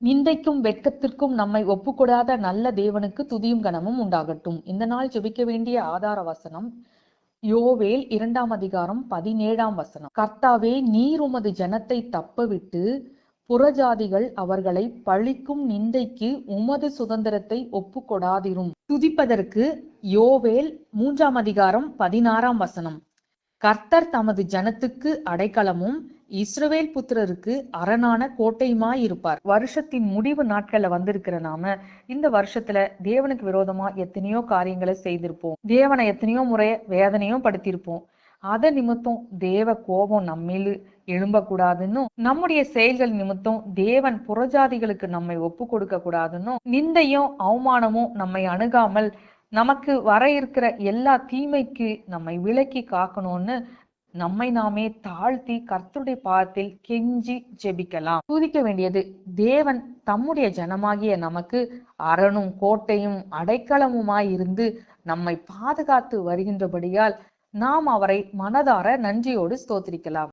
நிந்தைக்கும் வெட்கத்திற்கும் நம்மை ஒப்புக்கொடாத நல்ல தேவனுக்கு துதியும் கனமும் உண்டாகட்டும். இந்த நாள் ஜெபிக்க வேண்டிய ஆதார வசனம் யோவேல் 2:17. கர்த்தாவே, நீர் உமது ஜனத்தை தப்பவிட்டு புறஜாதிகள் அவர்களை பழிக்கும் நிந்தைக்கு உமது சுதந்திரத்தை ஒப்புக்கொடாதிரும். துதிப்பதற்கு யோவேல் 3:16. கர்த்தர் தமது ஜனத்துக்கு அடைக்கலமும் இஸ்ரவேல் புத்திரருக்கு அரணான கோட்டையுமாயிருப்பார். வருஷத்தின் முடிவு நாட்கள்ல வந்திருக்கிற நாம இந்த வருஷத்துல தேவனுக்கு விரோதமா எத்தனையோ காரியங்களை செய்திருப்போம். தேவனை எத்தனையோ முறை வேதனையும் படுத்தியிருப்போம். அத நிமித்தம் தேவ கோபம் நம்மில் எழும்பக்கூடாதுன்னும், நம்முடைய செயல்கள் நிமித்தம் தேவன் புறஜாதிகளுக்கு நம்மை ஒப்பு கொடுக்க கூடாதுன்னும், நிந்தையும் அவமானமும் நம்மை அணுகாமல் நமக்கு வர இருக்கிற எல்லா தீமைக்கு நம்மை விலக்கி காக்கணும்னு நம்மை நாமே தாழ்த்தி கர்த்தருடைய பாதத்தில் கெஞ்சி ஜெபிக்கலாம். துதிக்க வேண்டியது தேவன் தம்முடைய ஜனமாகிய நமக்கு அரணும் கோட்டையும் அடைக்கலமுமாயிருந்து நம்மை பாதுகாத்து வருகின்றபடியால் நாம் அவரை மனதார நன்றியோடு ஸ்தோத்திரிக்கலாம்.